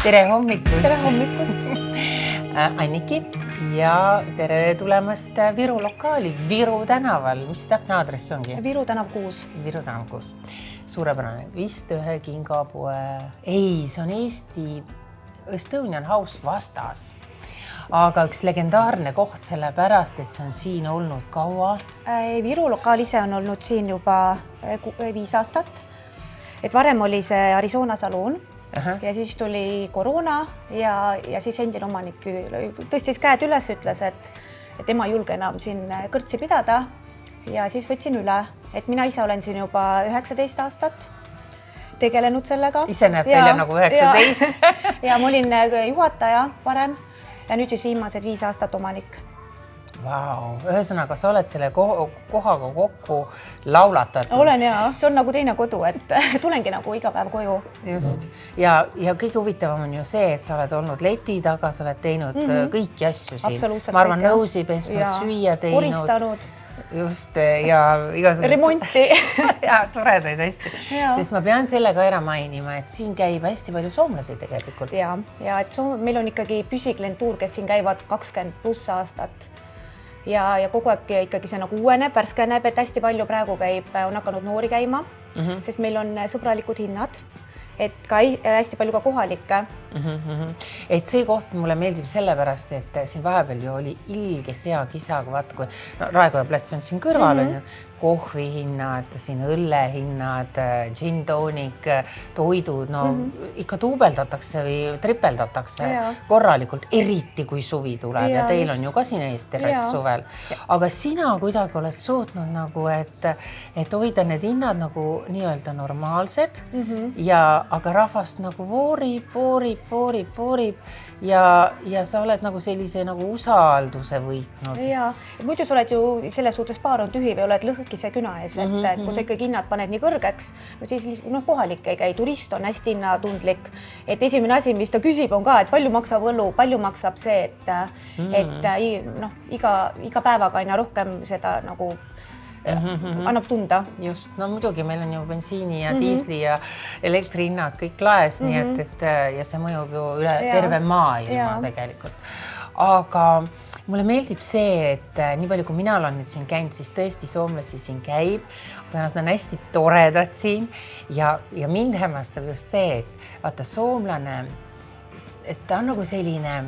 Tere hommikust! Tere hommikust! Anniki ja tere tulemast Viru lokaali Viru tänaval. Mis täpne aadress ongi? Viru tänav 6. Viru tänav 6. Suurepärane. Vist ühe kingapoe. Ei, see on Eesti Estonian House vastas. Aga üks legendaarne koht selle pärast, et see on siin olnud kaua. Viru lokaal ise on olnud siin juba 5 aastat. Et varem oli see Arizona saloon. Ja siis tuli koroona ja siis endine omanik tõstis käed üles, ütles, et tema ei julge enam siin kõrtsi pidada ja siis võtsin üle, et mina ise olen siin juba 19 aastat tegelenud sellega. Ise näeb välja nagu 19. Ja ma olin juhataja varem ja nüüd siis viimased 5 aastat omanik. Vau, ühesõnaga, sa oled selle kohaga kokku laulatatud. Olen ja, see on nagu teine kodu, et tulengi nagu iga päev koju. Just. Ja kõige huvitavam on ju see, et sa oled olnud leti taga, sa oled teinud kõiki asju siin. Absoluutselt ma arvan, nõusi pesnud, süüa teinud. Koristanud. Just, ja igasugused... Remonti. Ja toredaid asju. Sest ma pean selle ka ära mainima, et siin käib hästi palju soomlasi tegelikult. Ja et meil on ikkagi püsiklientuur, kes siin käivad 20+ aastat. Ja kogu aeg ikkagi see nagu uueneb, värskeneb, et hästi palju praegu on hakanud noori käima, sest meil on sõbralikud hinnad, et ka hästi palju ka kohalikke. Et see koht mulle meeldib sellepärast, et siin vahepeal ju oli ilge seakisaga, vaata kui Raekoja plats on siin kõrval, on ju kohvihinnad, siin õllehinnad, gin tonic, toidud, no ikka duubeldatakse või tripeldatakse korralikult, eriti kui suvi tuleb ja teil on ju ka siin ees terves suvel. Aga sina kuidagi oled suutnud nagu, et hoida need hinnad nagu nii-öelda normaalsed aga rahvast nagu voorib ja sa oled nagu sellise nagu usalduse võitnud. Ja muidu sa oled ju selles suhtes paar on tühi või oled lõhkise küna ees, et kui sa ikkagi hinnad paned nii kõrgeks, no siis kohalik ei käi, turist on hästi hinnatundlik, et esimene asi, mis ta küsib, on ka, et palju maksab õlu, palju maksab see, et iga päevaga aina rohkem seda nagu annab tunda. Just, no muidugi meil on ju bensiini ja diisli ja elektrihinnad kõik laes, nii et ja see mõjub ju üle terve maailma tegelikult. Aga mulle meeldib see, et nii palju kui mina olen nüüd siin käinud, siis tõesti soomlasi siin käib, aga nad on hästi toredad siin ja mind hämmastab just see, et vaata soomlane, ta on nagu selline,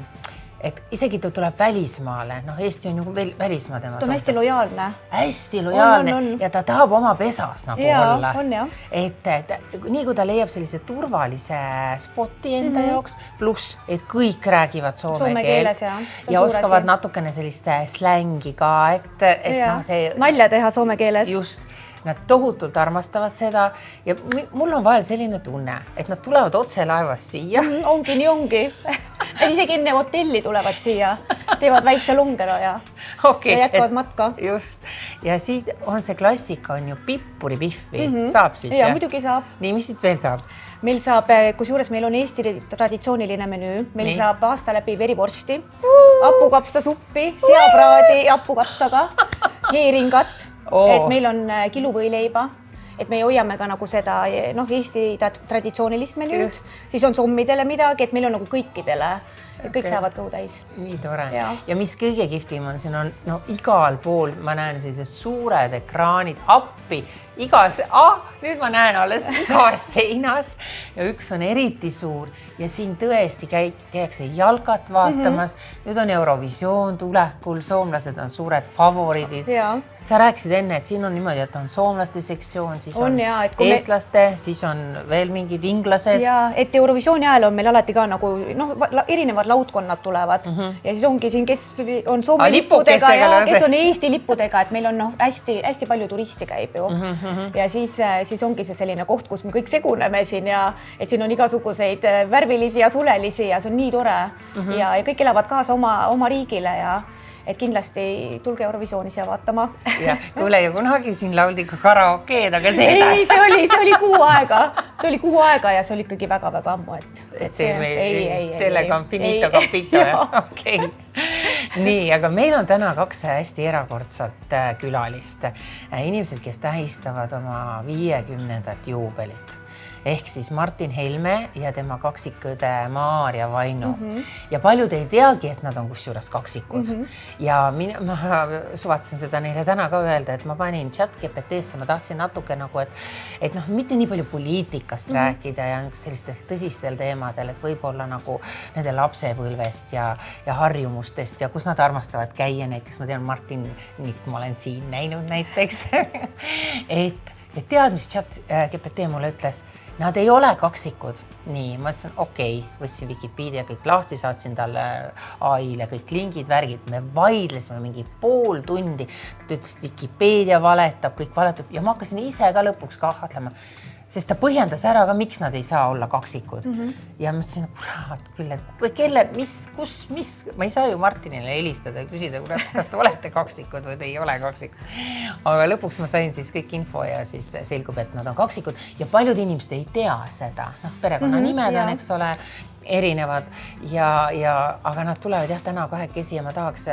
et isegi ta tuleb välismaale, Eesti on ju välismaa tema ta on hästi lojaalne. Hästi lojaalne ja ta tahab oma pesas nagu olla. On, et nii kui ta leiab sellise turvalise spoti enda jaoks, pluss, et kõik räägivad soome keelt ja oskavad natukene sellist slängi ka, et nalja teha soome keeles. Just. Nad tohutult armastavad seda ja mul on vahel selline tunne, et nad tulevad otse laevast siia. Ongi, nii ongi. Nad isegi enne hotelli tulevad siia, teevad väikse longero ja jätkavad matka. Just. Ja siit on see klassika, on ju pippuripiffi. Saab siit? Ja muidugi saab. Nii, mis siit veel saab? Meil saab, kusjuures meil on Eesti traditsiooniline menüü. Meil saab aasta läbi verivorsti, hapukapsasuppi, seapraadi hapukapsaga, heeringat. Et meil on kiluvõileiba, et me hoiame ka nagu seda Eesti traditsioonilist menüü, siis on sommidele midagi, et meil on nagu kõikidele, kõik saavad kõhu täis. Nii tore. Ja mis kõige kihvtim on, siin on igal pool, ma näen sellised suured ekraanid, appi, nüüd ma näen alles igas seinas ja üks on eriti suur ja siin tõesti käiakse jalkat vaatamas. Nüüd on Eurovisioon tulekul, soomlased on suured favoriidid. Sa rääkisid enne, et siin on niimoodi, et on soomlaste sektsioon, siis on eestlaste, siis on veel mingid inglased. Ja, et Eurovisiooni ajal on meil alati ka nagu erinevad laudkonnad tulevad ja siis ongi siin, kes on Soome lippudega ja kes on Eesti lippudega, et meil on hästi palju turisti käib ju. Ja siis ongi see selline koht, kus me kõik seguneme siin ja et siin on igasuguseid värvilisi ja sulelisi ja see on nii tore ja kõik elavad kaasa oma riigile ja et kindlasti tulge Eurovisiooni siia vaatama. Ja kuule ju kunagi siin lauldi ka karaokeed, aga seda... Ei, see oli kuu aega. See oli kuu aega ja see oli ikkagi väga-väga ammu, et see sellega on finito capito. Okei. nii, aga meil on täna 2 hästi erakordset külalist. Inimesed, kes tähistavad oma 50. juubelit. Ehk siis Martin Helme ja tema kaksikõde Maarja Vaino. Ja paljud ei teagi, et nad on kusjuures kaksikud. Ja ma suvatsen seda neile täna ka öelda, et ma panin ChatGPT-sse, ma tahtsin natuke nagu, et noh, mitte nii palju poliitikast rääkida ja sellistel tõsistel teemadel, et võib-olla nagu nende lapsepõlvest ja harjumustest ja kus nad armastavad käia. Näiteks ma tean Martinit, ma olen siin näinud näiteks. et tead, mis ChatGPT mulle ütles? Nad ei ole kaksikud. Nii, ma ütlesin, okei, võtsin Wikipedia kõik lahti, saatsin talle AI-le kõik lingid, värgid. Me vaidlesime mingi pool tundi. Nad ütlesid, Wikipedia valetab, kõik valetab ja ma hakkasin ise ka lõpuks kahtlema. Sest ta põhjendas ära ka, miks nad ei saa olla kaksikud. Ja ma ütlesin, kurat küll, et kelle, mis, ma ei saa ju Martinile helistada ja küsida, kas te olete kaksikud või te ei ole kaksikud. Aga lõpuks ma sain siis kõik info ja siis selgub, et nad on kaksikud ja paljud inimesed ei tea seda. Noh, perekonnanimed on, eks ole, erinevad aga nad tulevad jah täna kahekesi ja ma tahaks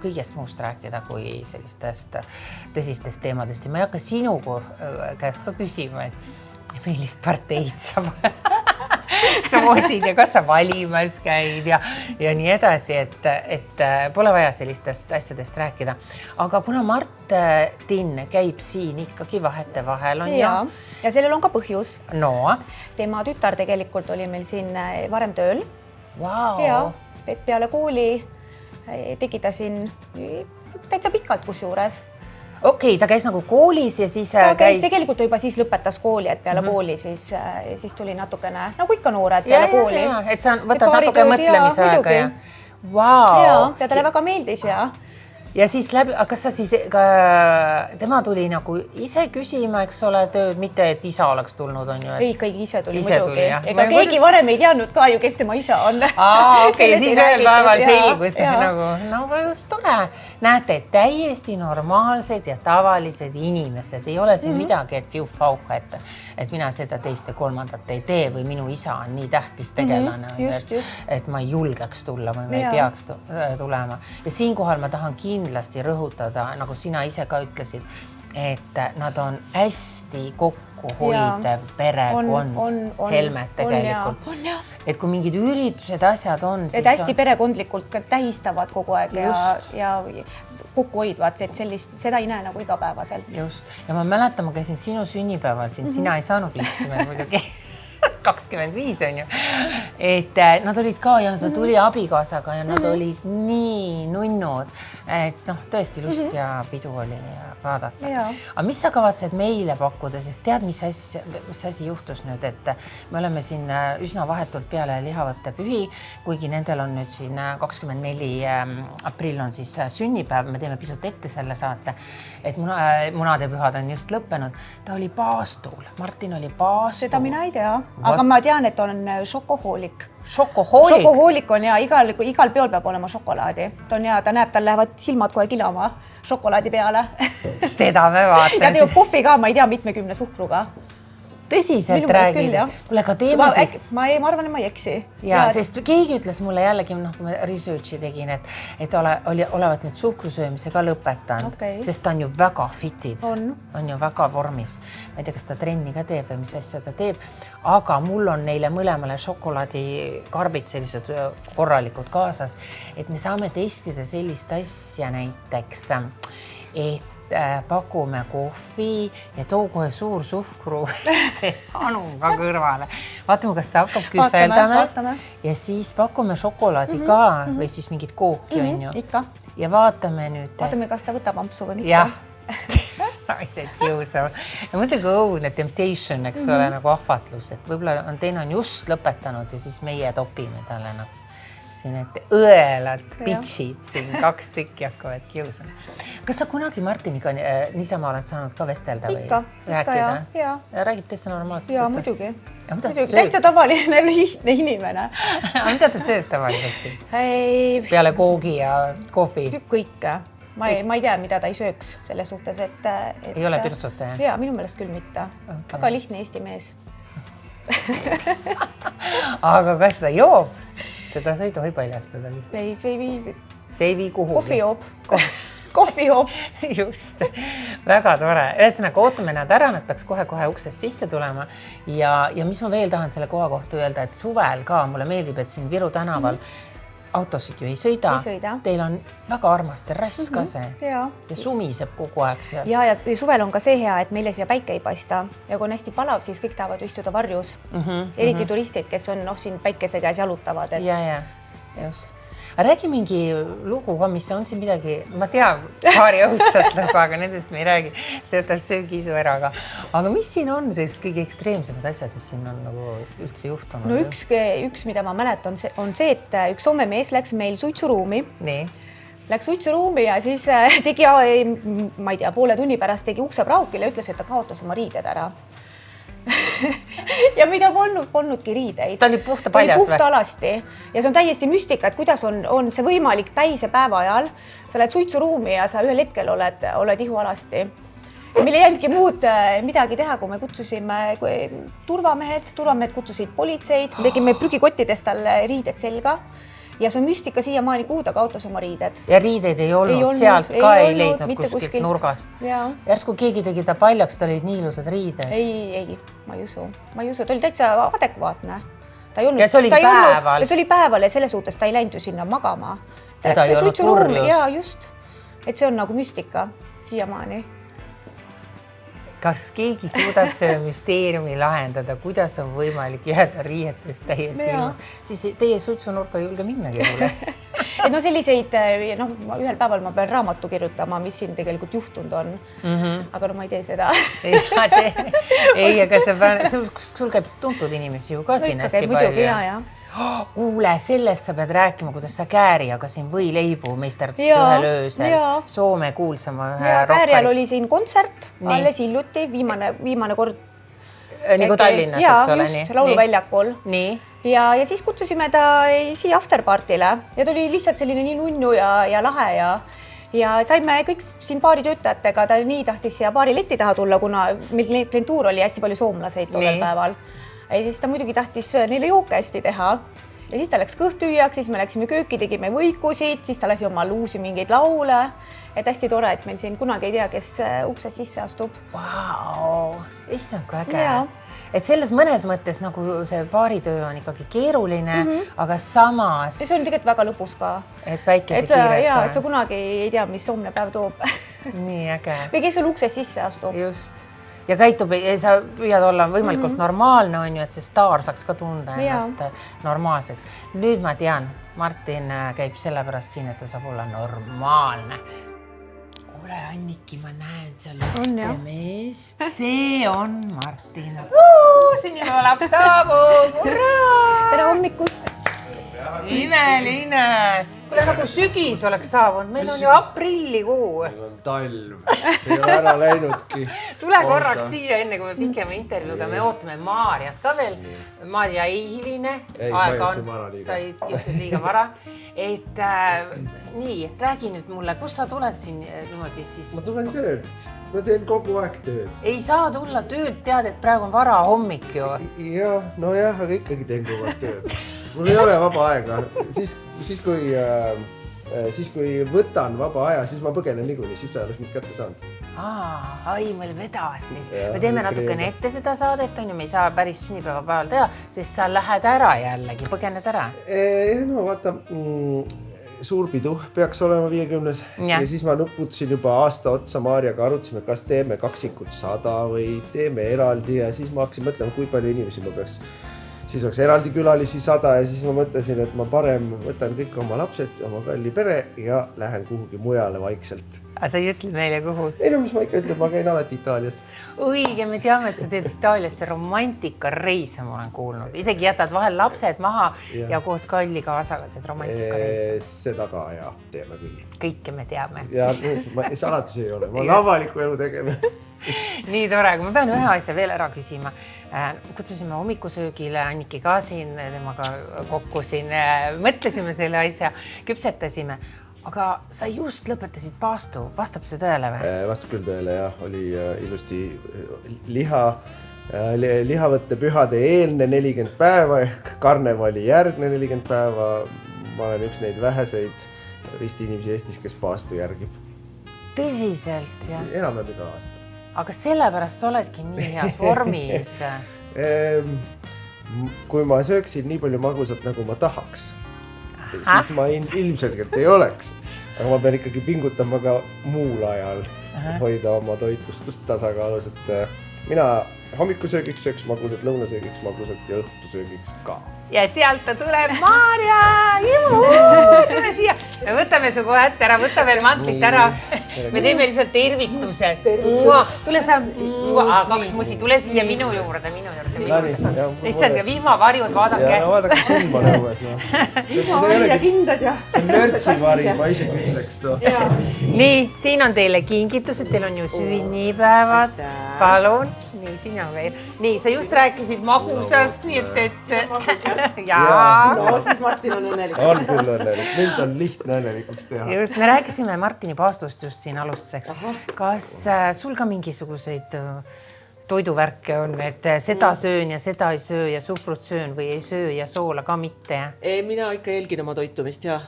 kõigest muust rääkida kui sellistest tõsistest teemadest ja ma ei hakka sinu käest ka küsima, et millist parteid sa soosid ja kas sa valimas käid ja nii edasi, et pole vaja sellistest asjadest rääkida. Aga kuna Martin käib siin ikkagi vahete vahel on ja sellel on ka põhjus. No. Tema tütar tegelikult oli meil siin varem tööl. Wow. Ja peale kooli tegi ta siin täitsa pikalt kusjuures. Okei, ta käis nagu koolis ja siis käis... Tegelikult ta juba siis lõpetas kooli, et peale kooli siis tuli natukene, nagu ikka noored peale kooli. Et sa võtad natuke mõtlemise aega ja... Wow. Ja talle väga meeldis ja... Ja siis läbi, kas sa siis, tema tuli nagu ise küsima, eks ole, tööd, mitte et isa oleks tulnud, on ju? Ei, kõik ise tuli muidugi. Ega keegi varem ei teadnud ka ju, kes tema isa on. Okei, siis ühel päeval selgus nagu, no just tore. Näete, täiesti normaalsed ja tavalised inimesed. Ei ole siin midagi, et fiu-fauka, et mina seda teist ja kolmandat ei tee või minu isa on nii tähtis tegelane, et ma ei julgeks tulla või ma ei peaks tulema. Ja siinkohal ma tahan kindlasti rõhutada, nagu sina ise ka ütlesid, et nad on hästi kokkuhoidev perekond, Helmed tegelikult. Et kui mingid üritused asjad on, siis et hästi perekondlikult tähistavad kogu aeg ja kokkuhoidvad, et seda ei näe nagu igapäevaselt. Just. Ja ma mäletan, ma käisin sinu sünnipäeval siin, sina ei saanud 50 muidugi. 25 on ju. Et nad olid ka ja nad tuli abikaasaga ja nad olid nii nunnud, et noh, tõesti lust ja pidu oli vaadata. Aga mis sa kavatsed meile pakkuda, sest tead, mis asi juhtus nüüd, et me oleme siin üsna vahetult peale lihavõtte pühi, kuigi nendel on nüüd siin 24. aprill on siis sünnipäev, me teeme pisut ette selle saate, et munadepühad on just lõppenud. Ta oli paastul, Martin oli paastul. Seda mina ei tea, aga ma tean, et on šokohoolik. Šokohoolik? Šokohoolik on ja igal peol peab olema šokolaadi. Ta näeb, tal lähevad silmad kohe kilama šokolaadi peale. Seda me vaatame. Ja teeb puffi ka, ma ei tea, 70 suhkruga. Tõsiselt räägid. Kuule, ka teemasid. Ma arvan, et ma ei eksi. Ja, sest keegi ütles mulle jällegi, kui ma researchi tegin, et olevat nüüd suhkrusöömise ka lõpetanud, sest ta on ju väga fitid. On ju väga vormis. Ma ei tea, kas ta trenni ka teeb või mis asja ta teeb, aga mul on neile mõlemale šokolaadikarbid sellised korralikud kaasas, et me saame testida sellist asja näiteks, et pakume kohvi ja too kohe suur suhkru see anum ka kõrvale. Vaatame, kas ta hakkab kühveldama ja siis pakume šokolaadi ka või siis mingit kooki on ju. Ikka. Ja vaatame nüüd. Vaatame, kas ta võtab ampsu või mitte. Jah. Naised kiusavad. Ja mõtlegi õudne temptation, eks ole, nagu ahvatlus, et võib-olla teine on just lõpetanud ja siis meie topime talle nagu siin, et õelad pitchid siin 2 tükki hakkavad kiusama. Kas sa kunagi Martiniga niisama oled saanud ka vestelda või rääkida? Ikka, ja. Räägib täitsa normaalselt? Jaa, muidugi. Täitsa tavaline lihtne inimene. Mida ta sööb tavaliselt siin? Peale koogi ja kohvi? Kõike. Ma ei tea, mida ta ei sööks selles suhtes, et... Ei ole pirtsutaja? Jaa, minu meelest küll mitte. Väga lihtne Eesti mees. Aga kas ta joob? Seda sa ei tohi paljastada vist. see ei vii kuhugi. Kohvi joob. Just, väga tore. Ühesõnaga, ootame nad ära, nad peaks kohe uksest sisse tulema. Ja mis ma veel tahan selle koha kohta öelda, et suvel ka mulle meeldib, et siin Viru tänaval autosid ju ei sõida. Teil on väga armas terrass ka see ja sumiseb kogu aeg seal. Ja suvel on ka see hea, et meile siia päike ei paista ja kui on hästi palav, siis kõik tahavad istuda varjus. Eriti turistid, kes on siin päikese käes jalutavad. Ja, just. Räägi mingi lugu ka, mis on siin midagi, ma tean paari õudsat lugu, aga nendest me ei räägi, see võtab söögiisu ära ka. Aga mis siin on sellised kõige ekstreemsemad asjad, mis siin on nagu üldse juhtunud? No üks, mida ma mäletan, on see, et üks Soome mees läks meil suitsuruumi. Nii. Läks suitsuruumi ja siis tegi, ma ei tea, poole tunni pärast tegi ukse praukile ja ütles, et ta kaotas oma riided ära. Ja mida polnudki riideid. Ta oli puhta paljas või? Puhta alasti. Ja see on täiesti müstika, et kuidas on see võimalik päise päeva ajal. Sa lähed suitsuruumi ja sa ühel hetkel oled ihu alasti. Meil ei jäändki muud midagi teha, kui me kutsusime turvamehed kutsusid politseid, me tegime prügikottidest talle riided selga. Ja see on müstika siiamaani, kuhu ta kaotas oma riided. Ja riideid ei olnud, sealt ka ei leidnud kuskilt nurgast. Järsku keegi tegi ta paljaks, ta olid nii ilusad riided. Ei, ma ei usu. Ta oli täitsa adekvaatne. Ja see oli päeval. See oli päeval ja selles suhtes ta ei läinud ju sinna magama. Ja ta ei olnud purjus. Ja just, et see on nagu müstika siiamaani. Kas keegi suudab selle müsteeriumi lahendada, kuidas on võimalik jääda riietest täiesti ilmus? Siis teie suitsunurka ei julge minnagi mulle. Et no selliseid, ühel päeval ma pean raamatu kirjutama, mis siin tegelikult juhtunud on. Aga ma ei tee seda. Ei, aga sul käib tuntud inimesi ju ka siin hästi palju. Kuule, sellest sa pead rääkima, kuidas sa Kääriaga siin võileibu meisterdust ühel öösel. Soome kuulsama ühe rokkari. Käärial oli siin kontsert, alles hiljuti, viimane kord. Nagu Tallinnas, eks ole? Just, lauluväljakul. Nii. Ja siis kutsusime ta siia afterpartile ja ta oli lihtsalt selline nii nunnu ja lahe ja saime kõik siin baari töötajatega, ta nii tahtis siia baari leti taha tulla, kuna meil klientuur oli hästi palju soomlaseid tollel päeval. Ja siis ta muidugi tahtis neile jooke hästi teha. Ja siis ta läks kõht tühjaks, siis me läksime kööki, tegime võikusid, siis ta lasi oma luusi mingeid laule. Et hästi tore, et meil siin kunagi ei tea, kes ukse sisse astub. Vau, issand kui äge. Et selles mõnes mõttes nagu see baaritöö on ikkagi keeruline, aga samas... Ja see on tegelikult väga lõpus ka. Et päikese kiired ka. Et sa kunagi ei tea, mis homne päev toob. Nii äge. Või kes sul ukse sisse astub. Just. Ja käitub, sa püüad olla võimalikult normaalne, on ju, et see staar saaks ka tunda ennast normaalseks. Nüüd ma tean, Martin käib selle pärast siin, et ta saab olla normaalne. Kuule, Anniki, ma näen seal ühte meest. See on Martin. Sünnipäeva laps saabub. Tere hommikust. Imeline. Kuule, nagu sügis oleks saabunud. Meil on ju aprillikuu. Meil on talv. See ei ole ära läinudki. Tule korraks siia enne, kui me pikema intervjuuga. Me ootame Maarjat ka veel. Maarja ei hiline. Ei, ma jõudsin vara liiga. Sa jõudsid liiga vara. Et nii, räägi nüüd mulle, kus sa tuled siin niimoodi siis? Ma tulen töölt. Ma teen kogu aeg tööd. Ei saa tulla töölt, tead, et praegu on vara hommik ju. Jah, aga ikkagi teen kogu aeg tööd. Mul ei ole vaba aega. Siis kui võtan vaba aja, siis ma põgenen niikuinii, siis sa ei oleks mind kätte saanud. Meil vedas siis. Me teeme natukene ette seda saadet, on ju, me ei saa päris sünnipäeva päeval teha, sest sa lähed ära jällegi, põgened ära. No vaata, suurpidu peaks olema 50. Ja siis ma nuputasin juba aasta otsa Maarjaga, arutasime, kas teeme kaksikut 100 või teeme eraldi ja siis ma hakkasin mõtlema, kui palju inimesi ma peaks. Siis oleks eraldi külalisi 100 ja siis ma mõtlesin, et ma parem võtan kõik oma lapsed, oma kalli pere ja lähen kuhugi mujale vaikselt. Aga sa ei ütle meile kuhu? Ei no, mis ma ikka ütleb, ma käin alati Itaalias. Õige, me teame, et sa teed Itaaliasse romantikareise, ma olen kuulnud. Isegi jätad vahel lapsed maha ja koos kalli kaasaga teed romantikareise. Seda ka ja teeme küll. Kõike me teame. Ja alati see ei ole, ma olen avaliku elu tegema. Nii tore, kui ma pean ühe asja veel ära küsima. Kutsusime hommikusöögile Anniki ka siin, temaga kokku siin, mõtlesime selle asja, küpsetasime. Aga sa just lõpetasid paastu, vastab see tõele või? Vastab küll tõele, jah. Oli ilusti lihavõtte pühade eelne 40 päeva ehk karnevali järgne 40 päeva. Ma olen üks neid väheseid ristiinimesi Eestis, kes paastu järgib. Tõsiselt, jah? Enam-vähem iga aasta. Aga sellepärast sa oledki nii heas vormis. Kui ma sööksin nii palju magusat, nagu ma tahaks, siis ma ilmselgelt ei oleks. Aga ma pean ikkagi pingutama ka muul ajal, hoida oma toitlustust tasakaalus, et mina hommikusöögiks sööks magusat, lõunasöögiks magusat ja õhtusöögiks ka. Ja sealt ta tuleb, Maarja, tule siia. Me võtame su kohe ette ära, võta veel mantlit ära. Me teeme lihtsalt tervituse. Tule sa, 2 musi, tule siia minu juurde. Lihtsalt ja vihmavarjud, vaadake. Ja vaadake silmane õues. Vihmavari ja kindad ja. See on lörtsivari, ma ise ütleks. Nii, siin on teile kingitused, teil on ju sünnipäevad. Palun. Nii, siin on veel. Nii, sa just rääkisid magusast, nii et jaa. No, siis Martin on õnnelik. On küll õnnelik. Mind on lihtne õnnelikuks teha. Just, me rääkisime Martini paastust just siin alustuseks. Kas sul ka mingisuguseid toiduvärke on, et seda söön ja seda ei söö ja suhkrut söön või ei söö ja soola ka mitte? Mina ikka jälgin oma toitumist ja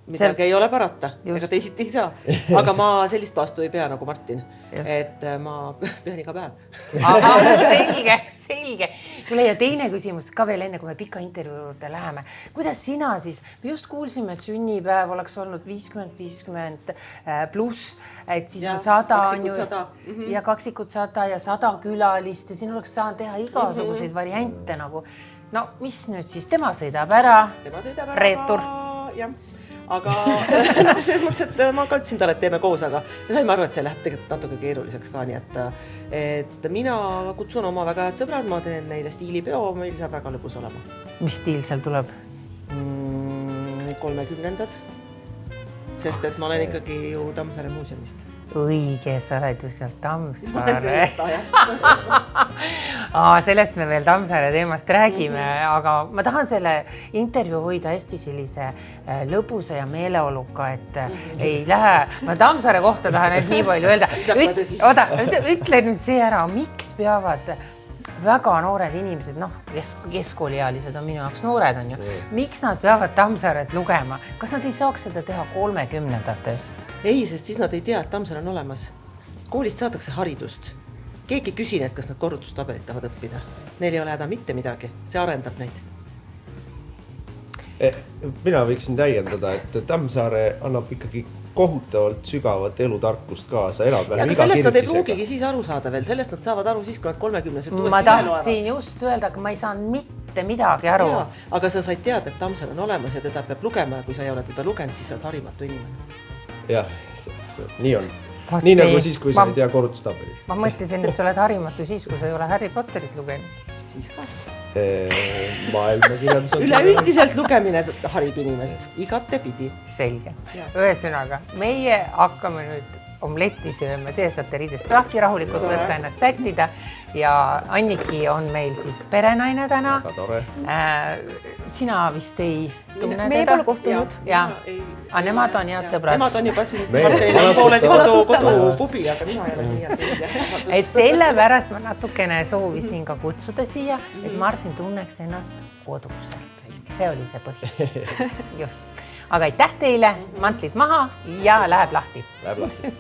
midagi ei ole parata, ega teisiti ei saa. Aga ma sellist paastu ei pea nagu Martin, et ma pean iga päev. Aha, selge. Tule ja teine küsimus ka veel enne, kui me pika intervjuu juurde läheme. Kuidas sina siis, me just kuulsime, et sünnipäev oleks olnud 50 pluss, et siis on 100 on ju ja kaksikud 100 ja 100 külalist ja siin oleks saanud teha igasuguseid variante nagu. No mis nüüd siis, tema sõidab ära, reetur. Jah. Aga selles mõttes, et ma ka ütlesin talle, et teeme koos, aga saime aru, et see läheb tegelikult natuke keeruliseks ka, nii et mina kutsun oma väga head sõbrad, ma teen neile stiilipeo, meil saab väga lõbus olema. Mis stiil seal tuleb? 30-ndad, sest et ma olen ikkagi ju Tammsaare muuseumist. Õige, sa oled ju sealt Tammsaare. Ma olen sellest ajast. Sellest me veel Tammsaare teemast räägime, aga ma tahan selle intervjuu hoida hästi sellise lõbusa ja meeleoluka, et ei lähe, ma Tammsaare kohta tahan nüüd nii palju öelda. Ütle nüüd see ära, miks peavad väga noored inimesed, keskkooliealised on minu jaoks noored on ju, miks nad peavad Tammsaaret lugema? Kas nad ei saaks seda teha 30-ndates? Ei, sest siis nad ei tea, et Tammsaare on olemas. Koolist saadakse haridust. Keegi küsin, et kas nad korrutustabelit tahavad õppida. Neil ei ole häda mitte midagi, see arendab neid. Mina võiksin täiendada, et Tammsaare annab ikkagi kohutavalt sügavat elutarkust kaasa. Ja aga sellest nad ei pruugigi siis aru saada veel, sellest nad saavad aru siis, kui nad 30-selt ma tahtsin just öelda, aga ma ei saanud mitte midagi aru. Ja, aga sa said teada, et Tammsaare on olemas ja teda peab lugema ja kui sa ei ole teda lugenud, siis sa oled harimatu inimene. Jah, nii on. Nii nagu siis, kui sa ei tea korrutustabeli. Ma mõtlesin, et sa oled harimatu siis, kui sa ei ole Harry Potterit lugenud. Siis ka. Maailmakirjandus on üleüldiselt lugemine harib inimest, igate pidi. Selge. Ühesõnaga, meie hakkame nüüd omletti sööma, te saate riidest lahti rahulikult võtta ennast sättida ja Anniki on meil siis perenaine täna. Väga tore. Sina vist ei tunne teda? Meie pole kohtunud. Aga nemad on head sõbrad. Nemad on juba siin pooled kodupubi, aga mina ei ole nii. Et sellepärast ma natukene soovisin ka kutsuda siia, et Martin tunneks ennast koduselt. See oli see põhjus. Just. Aga aitäh teile, mantlid maha ja läheb lahti. Läheb lahti.